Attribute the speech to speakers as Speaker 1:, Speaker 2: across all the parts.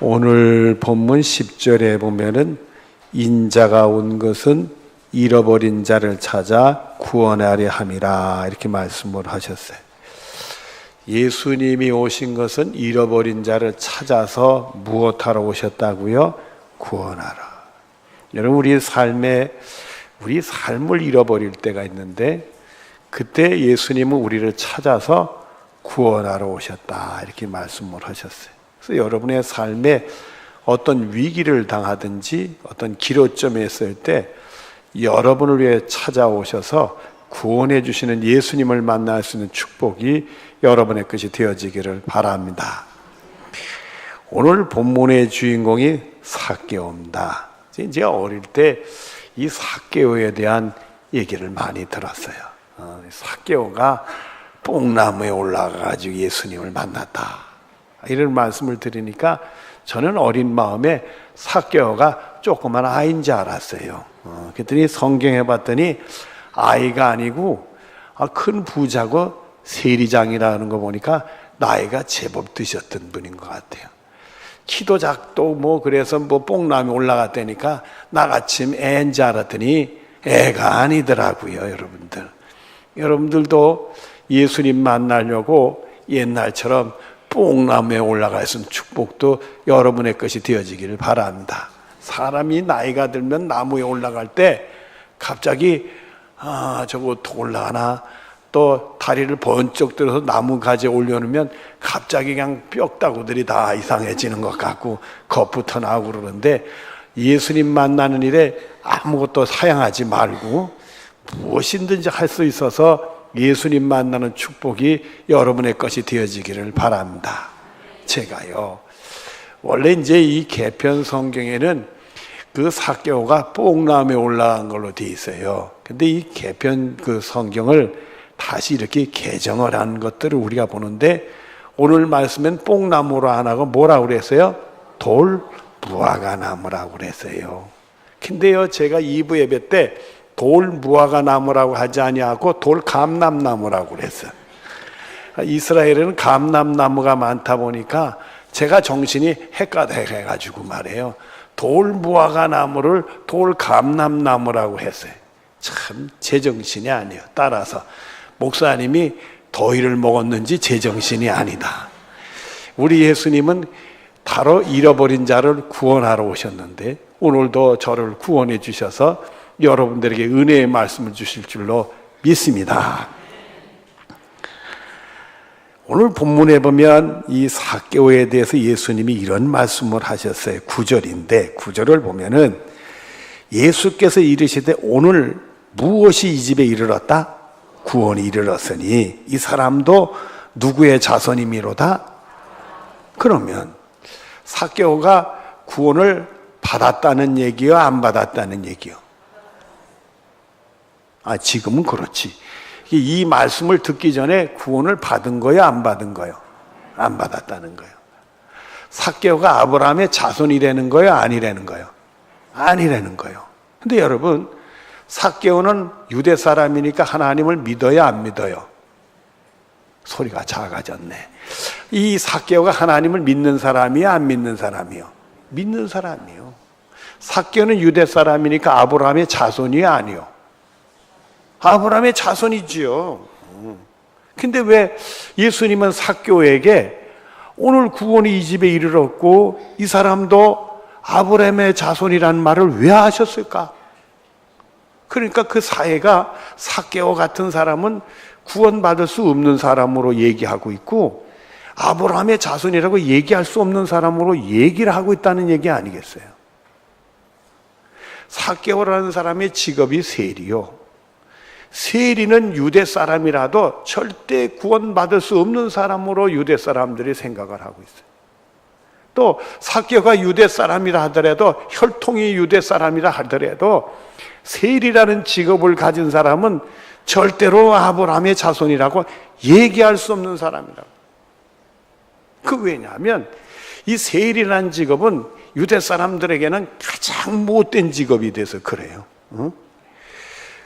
Speaker 1: 오늘 본문 10절에 보면은 인자가 온 것은 잃어버린 자를 찾아 구원하려 함이라 이렇게 말씀을 하셨어요. 예수님이 오신 것은 잃어버린 자를 찾아서 무엇하러 오셨다고요? 구원하라. 여러분 우리 삶을 잃어버릴 때가 있는데 그때 예수님은 우리를 찾아서 구원하러 오셨다 이렇게 말씀을 하셨어요. 그래서 여러분의 삶에 어떤 위기를 당하든지 어떤 기로점에 있을 때 여러분을 위해 찾아오셔서 구원해 주시는 예수님을 만날 수 있는 축복이 여러분의 것이 되어지기를 바랍니다. 오늘 본문의 주인공이 삭개오입니다. 제가 어릴 때 이 삭개오에 대한 얘기를 많이 들었어요. 삭개오가 뽕나무에 올라가가지고 예수님을 만났다 이런 말씀을 들으니까 저는 어린 마음에 삭개오가 조그만 아이인 줄 알았어요. 그랬더니 성경에 봤더니 아이가 아니고 큰 부자고 세리장이라는 거 보니까 나이가 제법 드셨던 분인 것 같아요. 키도 작고 그래서 뽕나무에 올라갔다니까 나같이 애인 줄 알았더니 애가 아니더라고요. 여러분들도 예수님 만나려고 옛날처럼 뽕나무에 올라가 있는 축복도 여러분의 것이 되어지기를 바랍니다. 사람이 나이가 들면 나무에 올라갈 때 갑자기 저거 더 올라가나 또 다리를 번쩍 들어서 나무 가지에 올려놓으면 갑자기 그냥 뼈다구들이 다 이상해지는 것 같고 겁부터 나고 그러는데 예수님 만나는 일에 아무것도 사양하지 말고 무엇이든지 할 수 있어서 예수님 만나는 축복이 여러분의 것이 되어지기를 바랍니다. 제가요 원래 이제 이 계편 성경에는 그 삭개오가 뽕나무에 올라간 걸로 되어 있어요. 근데 이 계편 그 성경을 다시 이렇게 개정을 한 것들을 우리가 보는데 오늘 말씀엔 뽕나무로 안 하고 뭐라고 그랬어요? 돌 무화과 나무라고 그랬어요. 근데요 제가 2부 예배 때 돌 무화과 나무라고 하지 아니하고 돌 감람나무라고 그랬어요. 이스라엘에는 감람나무가 많다 보니까 제가 정신이 헷갈려가지고 말해요. 돌 무화과 나무를 돌 감람나무라고 했어요. 참 제정신이 아니에요. 따라서 목사님이 더위를 먹었는지 제정신이 아니다. 우리 예수님은 바로 잃어버린 자를 구원하러 오셨는데 오늘도 저를 구원해 주셔서 여러분들에게 은혜의 말씀을 주실 줄로 믿습니다. 오늘 본문에 보면 이 삭개오에 대해서 예수님이 이런 말씀을 하셨어요. 9절인데 9절을 보면은 예수께서 이르시되 오늘 무엇이 이 집에 이르렀다? 구원이 이르렀으니 이 사람도 누구의 자손이미로다? 그러면 삭개오가 구원을 받았다는 얘기요? 안 받았다는 얘기요? 지금은 그렇지. 이 말씀을 듣기 전에 구원을 받은 거예요? 안 받은 거예요? 안 받았다는 거예요. 삭개오가 아브라함의 자손이라는 거예요? 아니라는 거예요? 아니라는 거예요. 근데 여러분 삭개오는 유대 사람이니까 하나님을 믿어요? 안 믿어요? 소리가 작아졌네. 이 삭개오가 하나님을 믿는 사람이야? 안 믿는 사람이요? 믿는 사람이요. 삭개오는 유대 사람이니까 아브라함의 자손이야? 아니요? 아브라함의 자손이지요. 근데 왜 예수님은 삭개오에게 오늘 구원이 이 집에 이르렀고 이 사람도 아브라함의 자손이라는 말을 왜 하셨을까? 그러니까 그 사회가 삭개오 같은 사람은 구원받을 수 없는 사람으로 얘기하고 있고 아브라함의 자손이라고 얘기할 수 없는 사람으로 얘기를 하고 있다는 얘기 아니겠어요? 삭개오라는 사람의 직업이 세리요. 세리는 유대 사람이라도 절대 구원받을 수 없는 사람으로 유대 사람들이 생각을 하고 있어요. 또 삭개오가 유대 사람이라 하더라도 혈통이 유대 사람이라 하더라도 세리라는 직업을 가진 사람은 절대로 아브라함의 자손이라고 얘기할 수 없는 사람이라고. 왜냐하면 이 세리라는 직업은 유대 사람들에게는 가장 못된 직업이 돼서 그래요.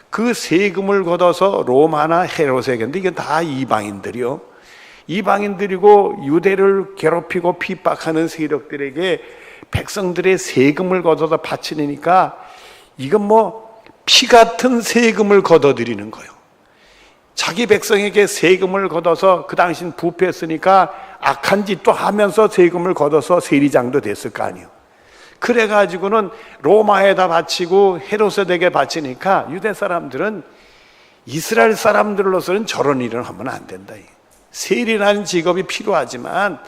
Speaker 1: 그 세금을 걷어서 로마나 헤롯에게, 근데 이게 다 이방인들이요. 이방인들이고 유대를 괴롭히고 핍박하는 세력들에게 백성들의 세금을 걷어서 바치니까 이건 뭐 피 같은 세금을 걷어들이는 거예요. 자기 백성에게 세금을 걷어서 그 당시는 부패했으니까 악한 짓도 하면서 세금을 걷어서 세리장도 됐을 거 아니에요. 그래가지고는 로마에다 바치고 헤로데에게 바치니까 유대 사람들은 이스라엘 사람들로서는 저런 일을 하면 안 된다. 세리라는 직업이 필요하지만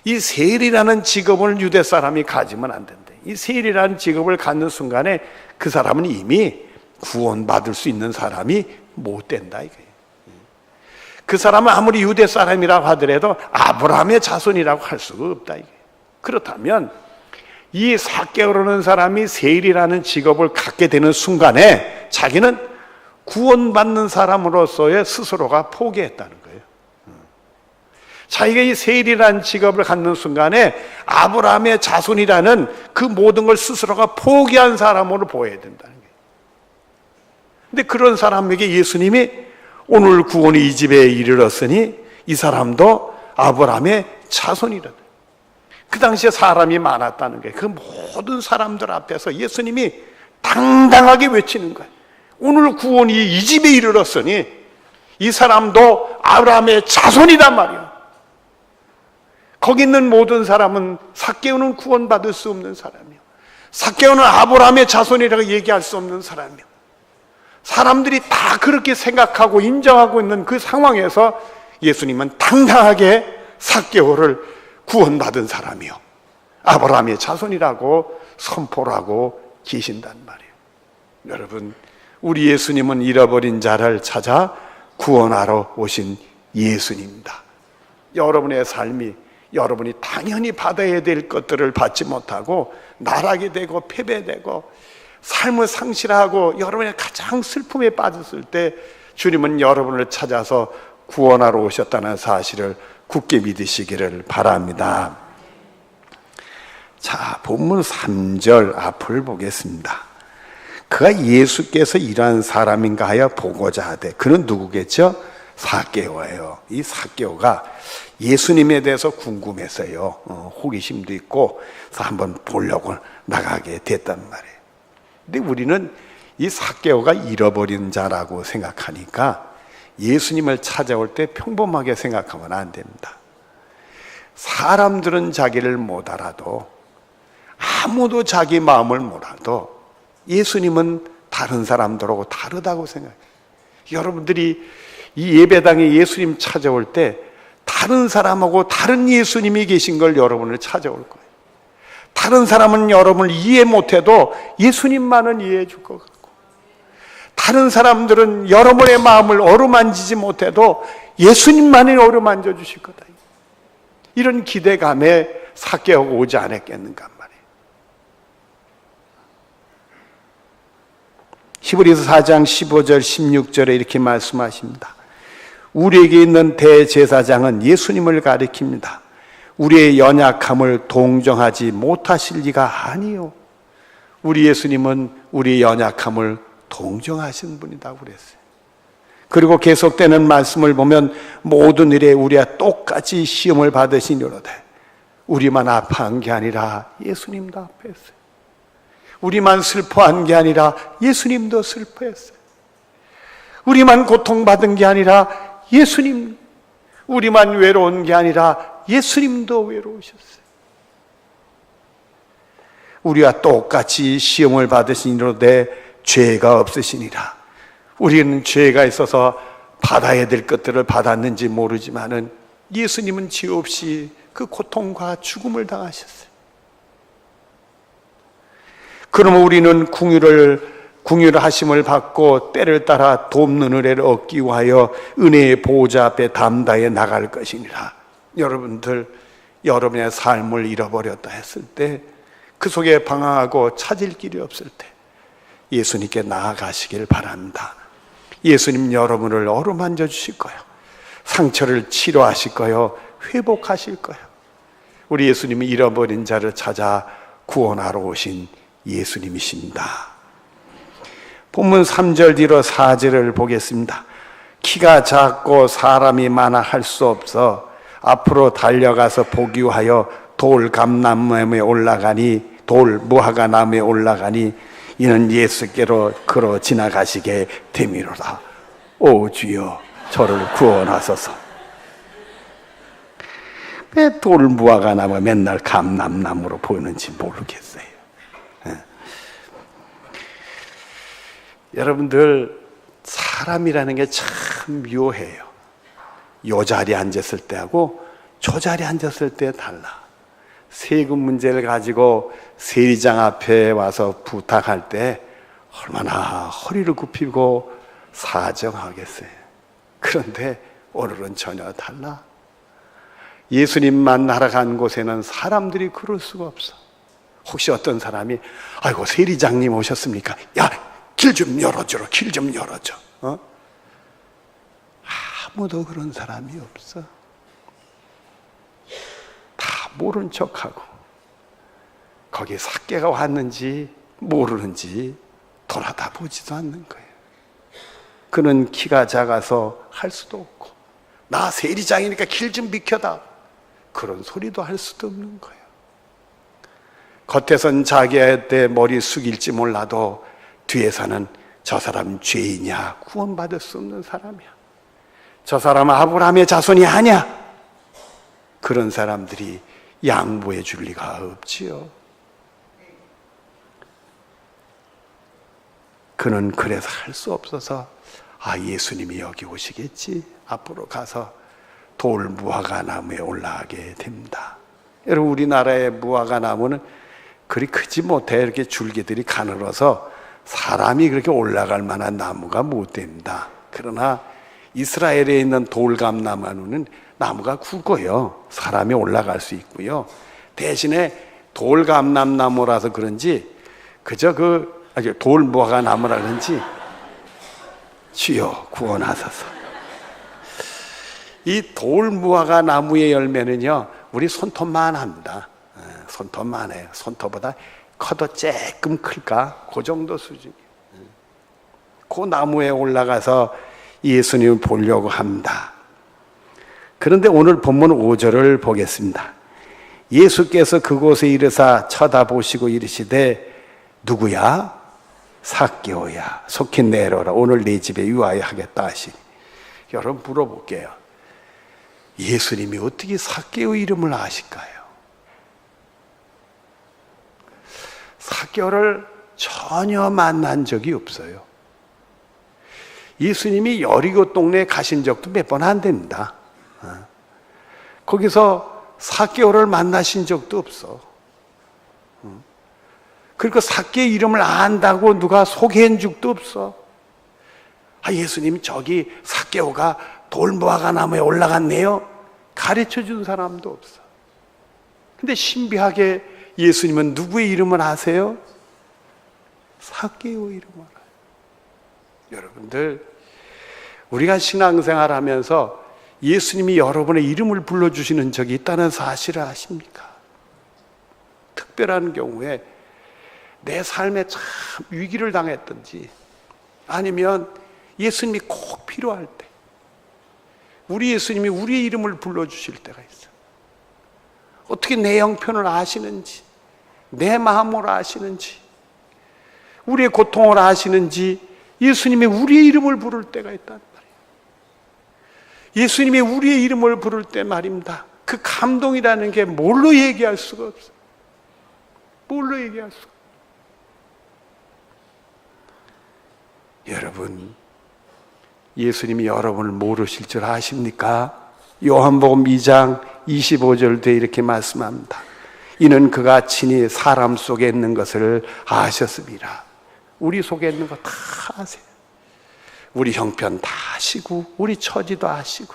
Speaker 1: 이 세리라는 직업을 유대 사람이 가지면 안 된다. 이 세리라는 직업을 갖는 순간에 그 사람은 이미 구원받을 수 있는 사람이 못 된다 이거예요. 그 사람은 아무리 유대 사람이라고 하더라도 아브라함의 자손이라고 할 수가 없다 이거예요. 그렇다면 이 삭개오라는 사람이 세리라는 직업을 갖게 되는 순간에 자기는 구원받는 사람으로서의 스스로가 포기했다는 거예요. 자기가 이 세리라는 직업을 갖는 순간에 아브라함의 자손이라는 그 모든 걸 스스로가 포기한 사람으로 보여야 된다는 거예요. 근데 그런 사람에게 예수님이 오늘 구원이 이 집에 이르렀으니 이 사람도 아브라함의 자손이라. 그 당시에 사람이 많았다는 거예요. 그 모든 사람들 앞에서 예수님이 당당하게 외치는 거예요. 오늘 구원이 이 집에 이르렀으니 이 사람도 아브라함의 자손이란 말이에요. 거기 있는 모든 사람은 삭개오는 구원받을 수 없는 사람이에요. 삭개오는 아브라함의 자손이라고 얘기할 수 없는 사람이에요. 사람들이 다 그렇게 생각하고 인정하고 있는 그 상황에서 예수님은 당당하게 삭개오를 구원받은 사람이요 아브라함의 자손이라고 선포를 하고 계신단 말이에요. 여러분, 우리 예수님은 잃어버린 자를 찾아 구원하러 오신 예수님입니다. 여러분의 삶이 여러분이 당연히 받아야 될 것들을 받지 못하고 나락이 되고 패배되고 삶을 상실하고 여러분이 가장 슬픔에 빠졌을 때 주님은 여러분을 찾아서 구원하러 오셨다는 사실을 굳게 믿으시기를 바랍니다. 자, 본문 3절 앞을 보겠습니다. 그가 예수께서 이러한 사람인가 하여 보고자 하되. 그는 누구겠죠? 삭개오예요. 이 삭개오가 예수님에 대해서 궁금했어요. 호기심도 있고 그래서 한번 보려고 나가게 됐단 말이에요. 근데 우리는 이 삭개오가 잃어버린 자라고 생각하니까 예수님을 찾아올 때 평범하게 생각하면 안 됩니다. 사람들은 자기를 못 알아도, 아무도 자기 마음을 못 알아도 예수님은 다른 사람들하고 다르다고 생각해요. 여러분들이 이 예배당에 예수님 찾아올 때 다른 사람하고 다른 예수님이 계신 걸 여러분을 찾아올 거예요. 다른 사람은 여러분을 이해 못해도 예수님만은 이해해 줄 것 같고, 다른 사람들은 여러분의 마음을 어루만지지 못해도 예수님만이 어루만져 주실 거다. 이런 기대감에 삭개오가 오지 않았겠는가 말이에요. 히브리서 4장 15절 16절에 이렇게 말씀하십니다. 우리에게 있는 대제사장은 예수님을 가리킵니다. 우리의 연약함을 동정하지 못하실 리가 아니요. 우리 예수님은 우리의 연약함을 동정하신 분이라고 그랬어요. 그리고 계속되는 말씀을 보면 모든 일에 우리와 똑같이 시험을 받으시니로되 우리만 아파한 게 아니라 예수님도 아파했어요. 우리만 슬퍼한 게 아니라 예수님도 슬퍼했어요. 우리만 고통받은 게 아니라 예수님, 우리만 외로운 게 아니라 예수님도 외로우셨어요. 우리와 똑같이 시험을 받으시니로되 죄가 없으시니라. 우리는 죄가 있어서 받아야 될 것들을 받았는지 모르지만은 예수님은 죄 없이 그 고통과 죽음을 당하셨어요. 그러면 우리는 궁휼하심을 받고 때를 따라 돕는 은혜를 얻기 위하여 은혜의 보좌 앞에 담대히 나갈 것이니라. 여러분들, 여러분의 삶을 잃어버렸다 했을 때, 그 속에 방황하고 찾을 길이 없을 때 예수님께 나아가시길 바랍니다. 예수님 여러분을 어루만져 주실 거예요. 상처를 치료하실 거예요. 회복하실 거예요. 우리 예수님이 잃어버린 자를 찾아 구원하러 오신 예수님이십니다. 본문 3절 뒤로 4절을 보겠습니다. 키가 작고 사람이 많아 할 수 없어 앞으로 달려가서 보기하여 돌 감람나무에 올라가니 돌 무화과 나무에 올라가니 이는 예수께로 걸어 지나가시게 되미로다. 오 주여 저를 구원하소서. 왜 돌 무화과 나무가 맨날 감람나무로 보이는지 모르겠어요. 여러분들 사람이라는 게 참 묘해요. 요 자리에 앉았을 때하고 저 자리에 앉았을 때 달라. 세금 문제를 가지고 세리장 앞에 와서 부탁할 때 얼마나 허리를 굽히고 사정하겠어요. 그런데 오늘은 전혀 달라. 예수님 만나러 간 곳에는 사람들이 그럴 수가 없어. 혹시 어떤 사람이 아이고 세리장님 오셨습니까? 야, 길 좀 열어줘라. 길 좀 열어줘. 아무도 그런 사람이 없어. 다 모른 척하고 거기 삭개가 왔는지 모르는지 돌아다 보지도 않는 거예요. 그는 키가 작아서 할 수도 없고 나 세리장이니까 길 좀 비켜다 그런 소리도 할 수도 없는 거예요. 겉에선 자기한테 머리 숙일지 몰라도 뒤에서는 저 사람 죄인이야, 구원받을 수 없는 사람이야, 저 사람은 아브라함의 자손이 아니야, 그런 사람들이 양보해 줄 리가 없지요. 그는 그래서 할 수 없어서 예수님이 여기 오시겠지, 앞으로 가서 돌 무화과 나무에 올라가게 됩니다. 여러분, 우리나라의 무화과 나무는 그리 크지 못해. 이렇게 줄기들이 가늘어서 사람이 그렇게 올라갈 만한 나무가 못 됩니다. 그러나 이스라엘에 있는 돌감나무는 나무가 굵어요. 사람이 올라갈 수 있고요. 대신에 돌감나무라서 그런지 그저 돌무화과 나무라 그런지 주여 구원하소서. 이 돌무화과 나무의 열매는요, 우리 손톱만 합니다. 손톱만 해요. 손톱보다 커도 조금 클까? 그 정도 수준이에요. 그 나무에 올라가서 예수님을 보려고 합니다. 그런데 오늘 본문 5절을 보겠습니다. 예수께서 그곳에 이르사 쳐다보시고 이르시되 누구야? 삭개오야, 속히 내려오라. 오늘 네 집에 유하여 하겠다 하시니. 여러분 물어볼게요. 예수님이 어떻게 삭개오 이름을 아실까요? 삭개오를 전혀 만난 적이 없어요. 예수님이 여리고 동네에 가신 적도 몇 번 안 됩니다. 거기서 삭개오를 만나신 적도 없어. 그러니까 삭개의 이름을 안다고 누가 소개한 적도 없어. 예수님 저기 삭개오가 돌무화과 나무에 올라갔네요. 가르쳐 준 사람도 없어. 근데 신비하게 예수님은 누구의 이름을 아세요? 삭개오 이름을 알아요. 여러분들, 우리가 신앙생활 하면서 예수님이 여러분의 이름을 불러주시는 적이 있다는 사실을 아십니까? 특별한 경우에 내 삶에 참 위기를 당했든지 아니면 예수님이 꼭 필요할 때 우리 예수님이 우리의 이름을 불러주실 때가 있어요. 어떻게 내 형편을 아시는지, 내 마음을 아시는지, 우리의 고통을 아시는지 예수님이 우리의 이름을 부를 때가 있단 말이에요. 예수님이 우리의 이름을 부를 때 말입니다. 그 감동이라는 게 뭘로 얘기할 수가 없어요. 뭘로 얘기할 수가 없어요. 여러분, 예수님이 여러분을 모르실 줄 아십니까? 요한복음 2장 25절에 이렇게 말씀합니다. 이는 그가 친히 사람 속에 있는 것을 아셨습니다. 우리 속에 있는 거 다 아세요. 우리 형편 다 아시고, 우리 처지도 아시고,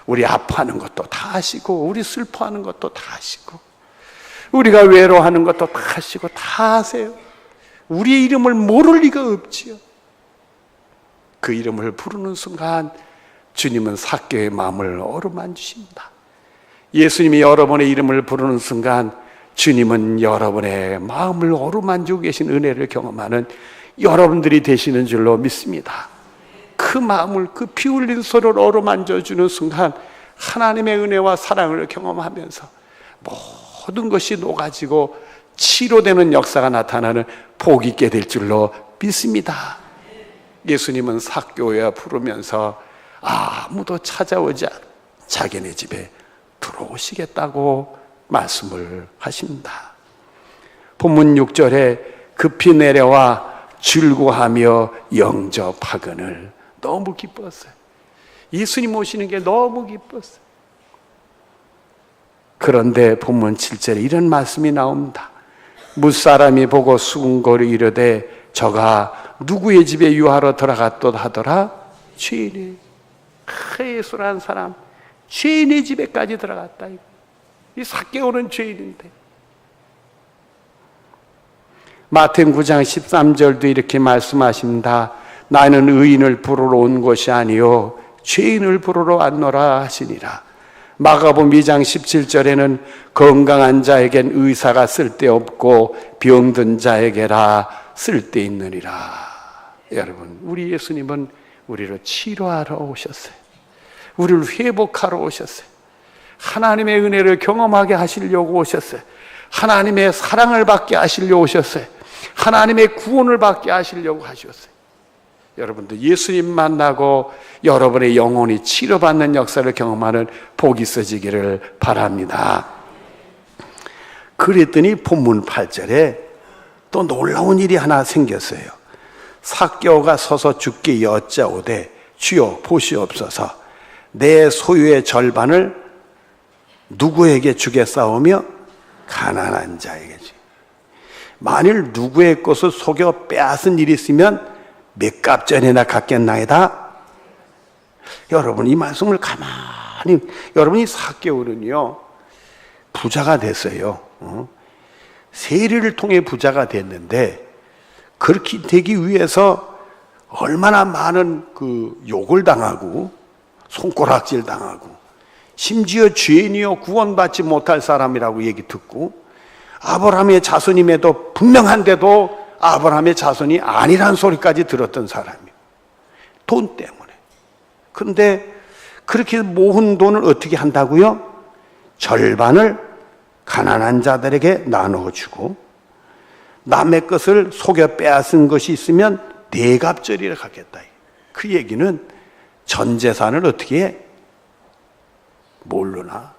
Speaker 1: 우리 아파하는 것도 다 아시고, 우리 슬퍼하는 것도 다 아시고, 우리가 외로워하는 것도 다 아시고, 다 아세요. 우리의 이름을 모를 리가 없지요. 그 이름을 부르는 순간 주님은 삭개의 마음을 어루만지십니다. 예수님이 여러분의 이름을 부르는 순간 주님은 여러분의 마음을 어루만지고 계신 은혜를 경험하는 여러분들이 되시는 줄로 믿습니다. 그 마음을, 그 피 흘린 손을 어루만져주는 순간 하나님의 은혜와 사랑을 경험하면서 모든 것이 녹아지고 치료되는 역사가 나타나는 복이 있게 될 줄로 믿습니다. 예수님은 삭개오야 부르면서 아무도 찾아오지 않아 자기네 집에 들어오시겠다고 말씀을 하십니다. 본문 6절에 급히 내려와 즐거하며 영접하거늘. 너무 기뻤어요. 예수님 오시는 게 너무 기뻤어요. 그런데 본문 7절에 이런 말씀이 나옵니다. 무사람이 보고 수군거리 이르되 저가 누구의 집에 유하러 들어갔도다 하더라? 죄인의 예수라는 사람 죄인의 집에까지 들어갔다. 이 삭개오는 죄인인데. 마태복음 9장 13절도 이렇게 말씀하십니다. 나는 의인을 부르러 온 것이 아니요 죄인을 부르러 왔노라 하시니라. 마가복음 2장 17절에는 건강한 자에겐 의사가 쓸데없고 병든 자에게라 쓸데있느니라. 여러분, 우리 예수님은 우리를 치료하러 오셨어요. 우리를 회복하러 오셨어요. 하나님의 은혜를 경험하게 하시려고 오셨어요. 하나님의 사랑을 받게 하시려고 오셨어요. 하나님의 구원을 받게 하시려고 하셨어요. 여러분들 예수님 만나고 여러분의 영혼이 치료받는 역사를 경험하는 복이 있어지기를 바랍니다. 그랬더니 본문 8절에 또 놀라운 일이 하나 생겼어요. 삭개오가 서서 주께 여짜오되 주여 보시옵소서 내 소유의 절반을 누구에게 주겠사오며 가난한 자에게 주. 만일 누구의 것을 속여 빼앗은 일이 있으면 몇 갑전이나 갖겠나이다. 여러분 이 말씀을 가만히 여러분이 삭개오는요 부자가 됐어요. 세리를 통해 부자가 됐는데 그렇게 되기 위해서 얼마나 많은 그 욕을 당하고 손가락질 당하고 심지어 죄인이요 구원받지 못할 사람이라고 얘기 듣고 아브라함의 자손임에도 분명한데도 아브라함의 자손이 아니란 소리까지 들었던 사람이에요. 돈 때문에. 그런데 그렇게 모은 돈을 어떻게 한다고요? 절반을 가난한 자들에게 나눠주고 남의 것을 속여 빼앗은 것이 있으면 네 갑절이라 갖겠다. 그 얘기는 전 재산을 어떻게 해? 모르나?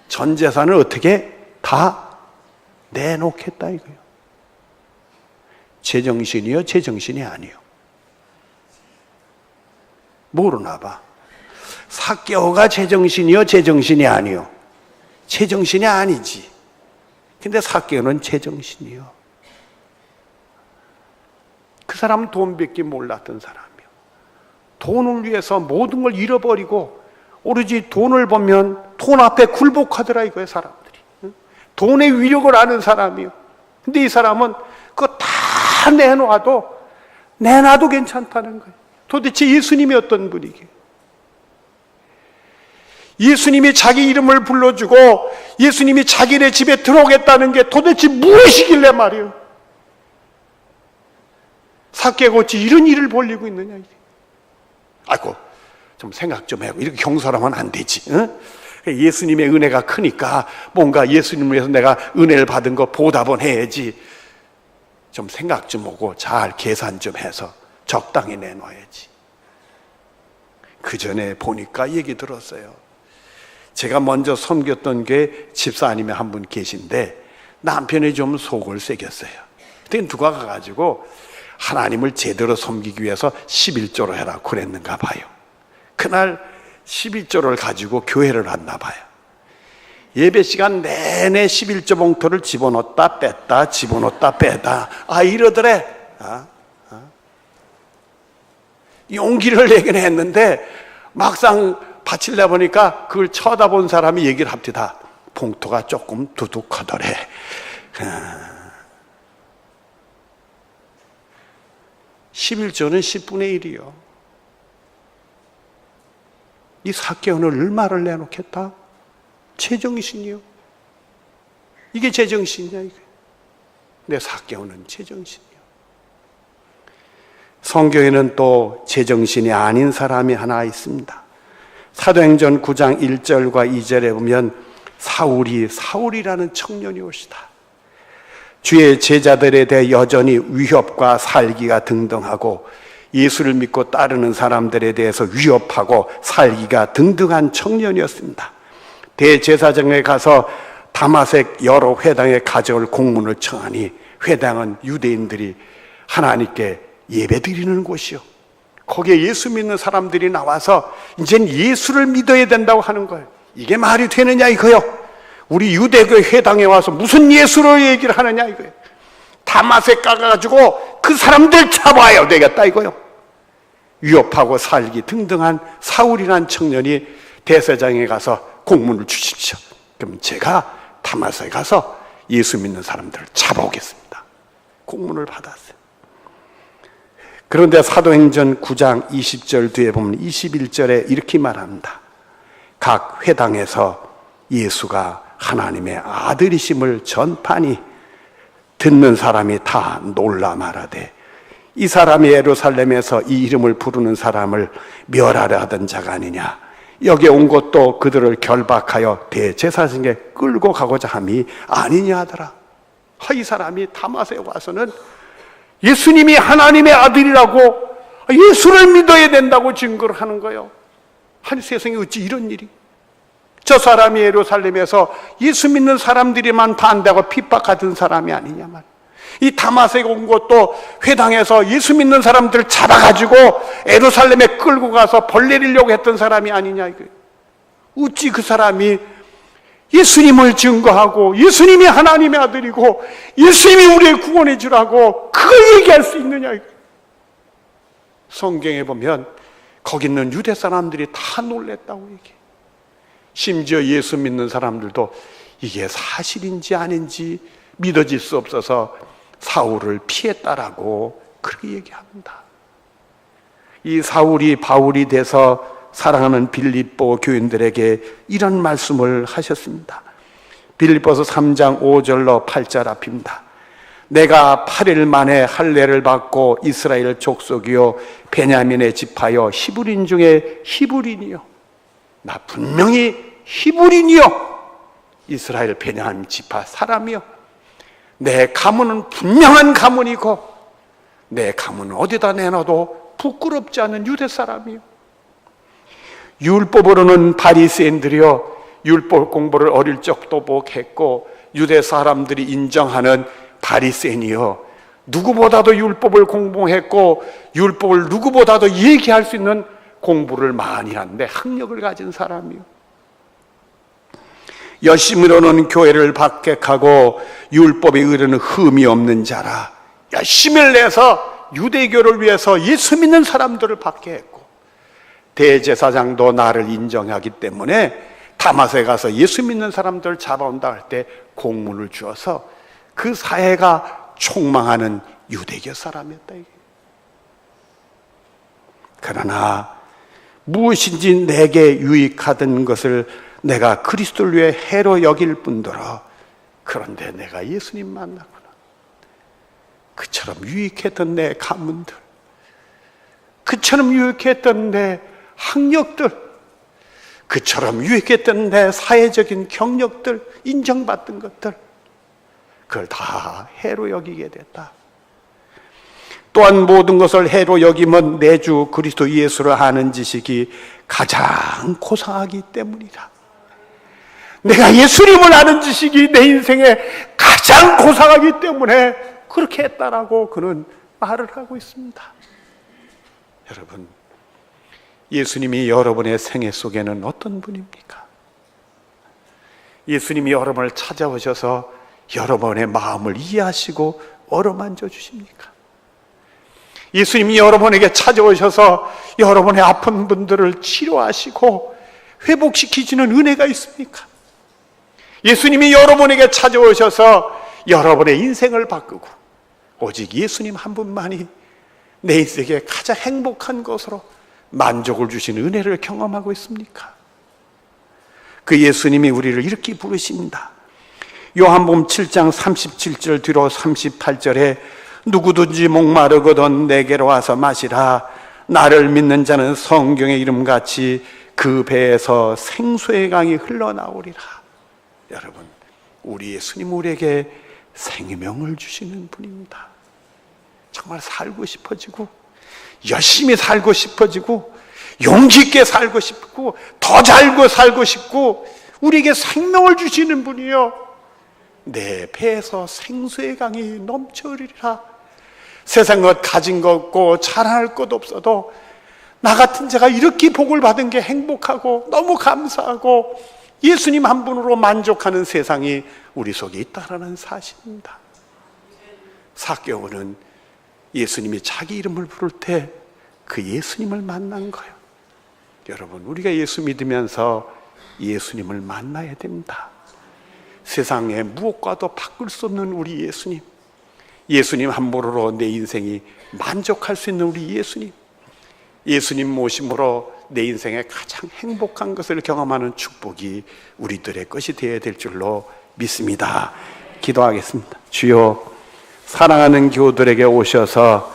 Speaker 1: 전 재산을 어떻게 다 내놓겠다 이거예요. 제정신이요? 제정신이 아니요. 모르나 봐. 삭개오가 제정신이요? 제정신이 아니요. 제정신이 아니지. 근데 삭개오는 제정신이요. 그 사람은 돈 뺏기 몰랐던 사람이요. 돈을 위해서 모든 걸 잃어버리고 오로지 돈을 보면 돈 앞에 굴복하더라 이거예요, 사람들이. 돈의 위력을 아는 사람이요. 근데 이 사람은 그거 다 내놔도 괜찮다는 거예요. 도대체 예수님이 어떤 분이게? 예수님이 자기 이름을 불러주고 예수님이 자기네 집에 들어오겠다는 게 도대체 무엇이길래 말이에요? 삭개오같이 이런 일을 벌리고 있느냐 이게. 아이고 좀 생각 좀 해고 이렇게 경솔하면 안 되지. 응? 예수님의 은혜가 크니까 뭔가 예수님을 위해서 내가 은혜를 받은 거 보답은 해야지. 좀 생각 좀 하고 잘 계산 좀 해서 적당히 내놔야지. 그 전에 보니까 얘기 들었어요. 제가 먼저 섬겼던 게 집사님이 한 분 계신데 남편이 좀 속을 새겼어요. 그때 누가 가가지고 하나님을 제대로 섬기기 위해서 11조로 해라 그랬는가 봐요. 그날 11조를 가지고 교회를 왔나 봐요. 예배 시간 내내 11조 봉투를 집어넣었다 뺐다 집어넣었다 빼다 이러더래. 용기를 내긴 했는데 막상 바치려 보니까 그걸 쳐다본 사람이 얘기를 합니다. 봉투가 조금 두둑하더래. 11조는 10분의 1이요. 이 삭개오는 얼마를 내놓겠다? 제정신이요. 이게 제정신이야 이게. 내 삭개오는 제정신이요. 성경에는 또 제정신이 아닌 사람이 하나 있습니다.
Speaker 2: 사도행전 9장 1절과 2절에 보면 사울이라는 청년이 오시다. 주의 제자들에 대해 여전히 위협과 살기가 등등하고 예수를 믿고 따르는 사람들에 대해서 위협하고 살기가 등등한 청년이었습니다. 대제사장에 가서 다마색 여러 회당에 가져올 공문을 청하니 회당은 유대인들이 하나님께 예배드리는 곳이요, 거기에 예수 믿는 사람들이 나와서 이젠 예수를 믿어야 된다고 하는 거예요. 이게 말이 되느냐 이거요. 우리 유대교 회당에 와서 무슨 예수로 얘기를 하느냐 이거예요. 다마색 가가지고 그 사람들 잡아야 되겠다 이거요. 위협하고 살기 등등한 사울이라는 청년이 대제사장에 가서 공문을 주십시오. 그럼 제가 다마색에 가서 예수 믿는 사람들을 잡아오겠습니다. 공문을 받았어요. 그런데 사도행전 9장 20절 뒤에 보면 21절에 이렇게 말합니다. 각 회당에서 예수가 하나님의 아들이심을 전파니 듣는 사람이 다 놀라 말하되 이 사람이 예루살렘에서 이 이름을 부르는 사람을 멸하려 하던 자가 아니냐, 여기에 온 것도 그들을 결박하여 대제사장에게 끌고 가고자 함이 아니냐 하더라. 이 사람이 다마스에 와서는 예수님이 하나님의 아들이라고 예수를 믿어야 된다고 증거를 하는 거예요. 아니 세상에 어찌 이런 일이. 저 사람이 예루살렘에서 예수 믿는 사람들이만 반대하고 핍박하던 사람이 아니냐 말. 이 다마스에 온 것도 회당에서 예수 믿는 사람들을 잡아가지고 예루살렘에 끌고 가서 벌 내리려고 했던 사람이 아니냐 이거예요. 어찌 그 사람이 예수님을 증거하고 예수님이 하나님의 아들이고 예수님이 우리의 구원해 주라고 그걸 얘기할 수 있느냐 이거예요. 성경에 보면 거기 있는 유대 사람들이 다 놀랬다고 얘기해요. 심지어 예수 믿는 사람들도 이게 사실인지 아닌지 믿어질 수 없어서 사울을 피했다라고 그렇게 얘기합니다. 이 사울이 바울이 돼서 사랑하는 빌립보 교인들에게 이런 말씀을 하셨습니다. 빌립보서 3장 5절로 8절 앞입니다. 내가 8일 만에 할례를 받고 이스라엘 족속이요 베냐민의 지파요 히브리인 중에 히브리인이요, 나 분명히 히브리인이요 이스라엘 베냐민 지파 사람이요, 내 가문은 분명한 가문이고 내 가문은 어디다 내놔도 부끄럽지 않은 유대 사람이요, 율법으로는 바리새인들이요 율법 공부를 어릴 적도 했고 유대 사람들이 인정하는 바리새인이요 누구보다도 율법을 공부했고 율법을 누구보다도 얘기할 수 있는 공부를 많이 하는데 학력을 가진 사람이요, 열심으로는 교회를 박객하고 율법에 이르는 흠이 없는 자라. 열심을 내서 유대교를 위해서 예수 믿는 사람들을 박해했고 대제사장도 나를 인정하기 때문에 다마스에 가서 예수 믿는 사람들을 잡아온다 할 때 공문을 주어서 그 사회가 촉망하는 유대교 사람이었다. 그러나 무엇인지 내게 유익하던 것을 내가 그리스도를 위해 해로 여길 뿐더러 그런데 내가 예수님 만나구나. 그처럼 유익했던 내 가문들, 그처럼 유익했던 내 학력들, 그처럼 유익했던 내 사회적인 경력들, 인정받던 것들, 그걸 다 해로 여기게 됐다. 또한 모든 것을 해로 여기면 내 주 그리스도 예수를 아는 지식이 가장 고상하기 때문이다. 내가 예수님을 아는 지식이 내 인생에 가장 고상하기 때문에 그렇게 했다라고 그는 말을 하고 있습니다. 여러분, 예수님이 여러분의 생애 속에는 어떤 분입니까? 예수님이 여러분을 찾아오셔서 여러분의 마음을 이해하시고 어루만져 주십니까? 예수님이 여러분에게 찾아오셔서 여러분의 아픈 분들을 치료하시고 회복시키시는 은혜가 있습니까? 예수님이 여러분에게 찾아오셔서 여러분의 인생을 바꾸고 오직 예수님 한 분만이 내 인생에 가장 행복한 것으로 만족을 주시는 은혜를 경험하고 있습니까? 그 예수님이 우리를 이렇게 부르십니다. 요한복음 7장 37절 뒤로 38절에 누구든지 목마르거든 내게로 와서 마시라. 나를 믿는 자는 성경의 이름같이 그 배에서 생수의 강이 흘러나오리라. 여러분, 우리 예수님 우리에게 생명을 주시는 분입니다. 정말 살고 싶어지고, 열심히 살고 싶어지고, 용기 있게 살고 싶고, 더 잘 살고 싶고, 우리에게 생명을 주시는 분이요, 내 배에서 생수의 강이 넘쳐흐리리라. 세상 것 가진 것 없고 자랑할 것 없어도 나 같은 자가 이렇게 복을 받은 게 행복하고 너무 감사하고 예수님 한 분으로 만족하는 세상이 우리 속에 있다라는 사실입니다. 삭개오는 예수님이 자기 이름을 부를 때 그 예수님을 만난 거예요. 여러분, 우리가 예수 믿으면서 예수님을 만나야 됩니다. 세상에 무엇과도 바꿀 수 없는 우리 예수님, 예수님 한 분으로 내 인생이 만족할 수 있는 우리 예수님, 예수님 모심으로 내 인생에 가장 행복한 것을 경험하는 축복이 우리들의 것이 되어야 될 줄로 믿습니다. 기도하겠습니다. 주여, 사랑하는 교우들에게 오셔서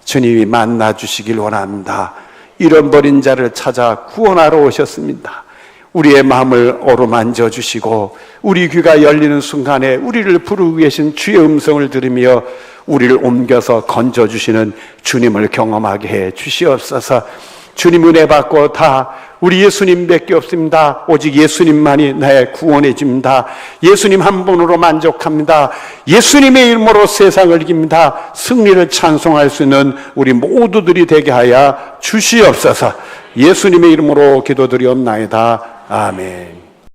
Speaker 2: 주님이 만나 주시길 원합니다. 잃어버린 자를 찾아 구원하러 오셨습니다. 우리의 마음을 어루만져 주시고 우리 귀가 열리는 순간에 우리를 부르고 계신 주의 음성을 들으며 우리를 옮겨서 건져주시는 주님을 경험하게 해 주시옵소서. 주님 은혜 받고 다 우리 예수님밖에 없습니다. 오직 예수님만이 나의 구원의 집입니다. 예수님 한 분으로 만족합니다. 예수님의 이름으로 세상을 이깁니다. 승리를 찬송할 수 있는 우리 모두들이 되게 하여 주시옵소서. 예수님의 이름으로 기도드리옵나이다. 아멘.